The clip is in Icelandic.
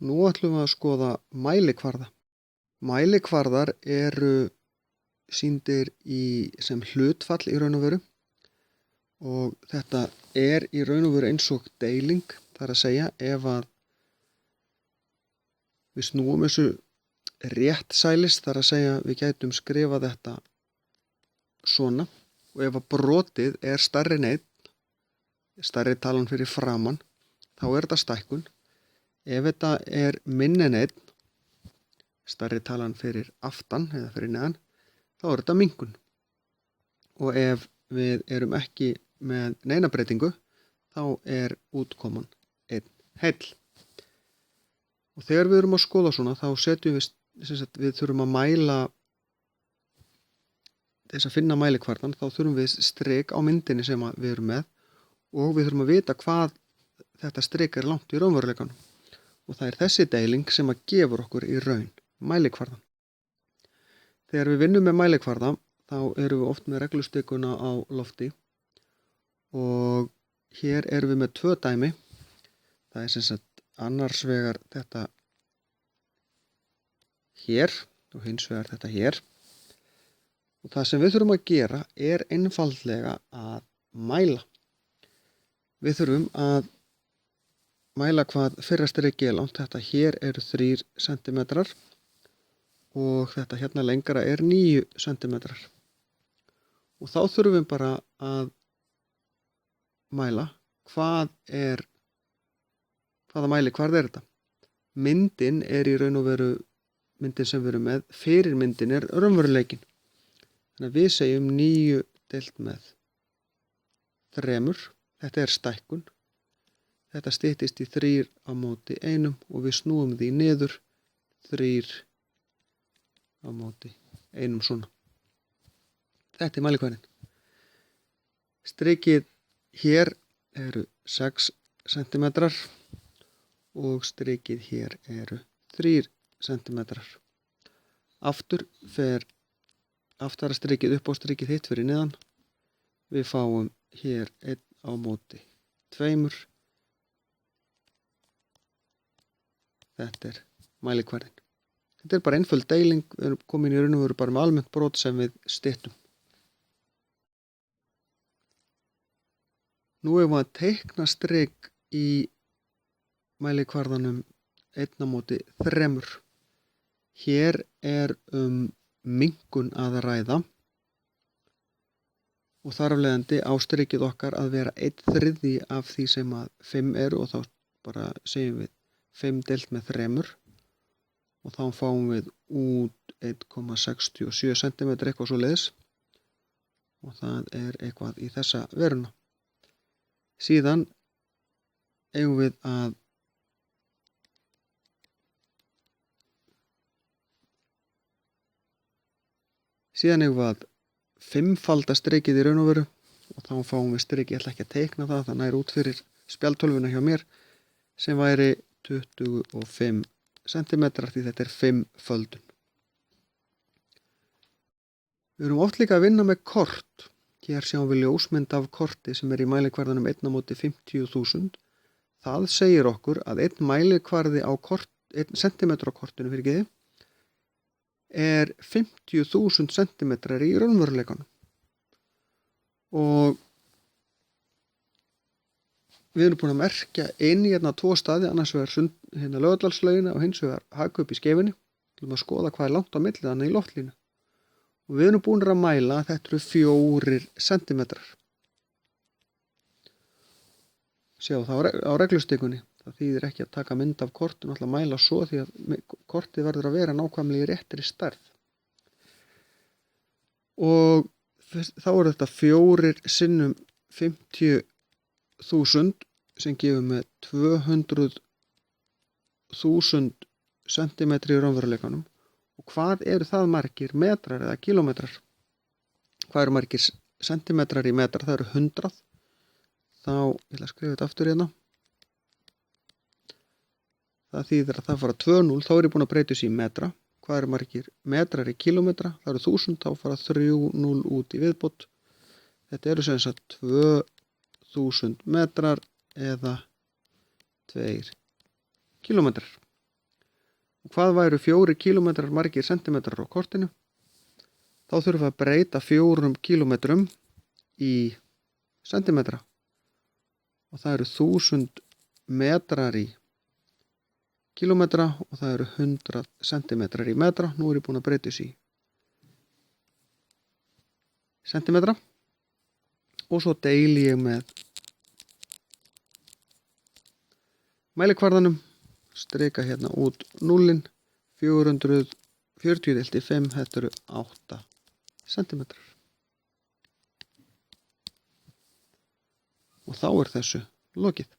Nú ætlum við að skoða mælikvarða. Mælikvarðar eru sýndir sem hlutfall í raun og veru og þetta er í raun og veru eins og deiling, það er að segja ef að við snúum þessu réttsælis, það er að segja við gætum skrifað þetta svona og ef að brotið er stærri en 1, stærri talan fyrir framan, þá er þetta stækkun. Ef þetta er minni en 1, stærri talan fyrir aftan eða fyrir neðan, þá er þetta minnkun. Og ef við erum ekki með neina breytingu, þá er útkoman 1 heill. Og þegar við erum að skoða svona, þá setjum við þurfum að mæla, til þess að finna mælikvarðan, þá þurfum við strik á myndinni sem við erum með og við þurfum að vita hvað þetta strik er langt í raunveruleikanum. Og það er þessi deiling sem að gefur okkur í raun mælikvarðan. Þegar við vinnum með mælikvarða, þá erum við oft með reglustikuna á lofti og hér erum við með 2 dæmi. Það er sem sagt annars vegar þetta hér og hins vegar þetta hér. Og það sem við þurfum að gera er einfaldlega að mæla. Við þurfum að mæla hvað fyrra strikið er langt. Þetta hér eru 3 cm og þetta hérna lengra er 9 cm. Og þá þurfum við bara að mæla hvaða mælikvarði er þetta. Myndin er í raun og veru myndin sem við erum með. Fyrir myndin er raunveruleikinn. Þannig að við segjum 9 deilt með 3. Þetta er stækkun. Þetta styttist í 3 á móti 1 og við snúum því niður 3 á móti 1 svona. Þetta er mælikvarðinn. Strikið hér eru 6 cm og strikið hér eru 3 cm. Aftur fer aftara strikið upp á strikið hitt fyrir neðan. Við fáum hér 1 á móti 2. Þetta er mælikvarðinn. Þetta er bara einföld deiling, við erum komin í raun og veru bara með almennt brot sem við styttum. Nú erum við að teikna strik í mælikvarðanum 1 á móti 3. Hér er minnkun að ræða og þar af leiðandi á strikið okkar að vera 1/3 af því sem að 5 eru og þá bara segjum við 5 deilt með 3 og þá fáum við út 1,67 cm eitthvað svo leiðis og það er eitthvað í þessa veruna. Síðan eigum við að fimmfalda strikið í raun og veru og þá fáum við strikið, ég ætla ekki að teikna það, það nær út fyrir spjaldtölvuna hjá mér sem væri 25 cm því þetta er 5-földun. Við erum oft líka að vinna með kort. Hér sjáum við ljósmynd af korti sem er í mælikvarðanum 1 á móti 50.000. Það segir okkur að 1 mælikvarði á 1 cm á kortinu er 50.000 cm í raunveruleikanum. Og við erum búin að merkja inn í 2 staði, annars vegar Laugardalslaugina og hins vegar Hagkaup í Skeifunni. Við ætlum að skoða hvað er langt á milli þannig í loftlínu. Og við erum búin að mæla að þetta eru 4 cm. Sjá það á reglustikunni. Það þýðir ekki að taka mynd af kortinu, alltaf mæla svo því að kortið verður að vera nákvæmlega í réttri stærð. Og þá er þetta 4 sinnum 50.000 sem gefur með 200.000 cm í raunveruleikanum. Og hvað eru það margir metrar eða kílómetrar? Hvað eru margir sentimetrar í metrar? Það eru 100. Þá, ég ætla að skrifa þetta aftur hérna. Það þýðir að það fara 2-0, þá er ég búin að breyta þessu í metra. Hvað eru margir metrar í kílómetra? Það eru 1000, þá fara 3-0 út í viðbót. Þetta eru sem sagt 2000 metrar eða 2 kílómetrar. Og hvað væru 4 kílómetrar margir sentimetrar á kortinu? Þá þurfum við að breyta 4 kílómetrum í sentimetra. Og það eru 1000 metrar í kílómetra og það eru 100 sentimetrar í metra. Nú er ég búin að breyta þessu í sentimetra. Og svo deili ég með mælikvarðanum, strika hérna út 0, 440 deilt í 5, þetta eru 8 sentimetrar. Og þá er þessu lokið.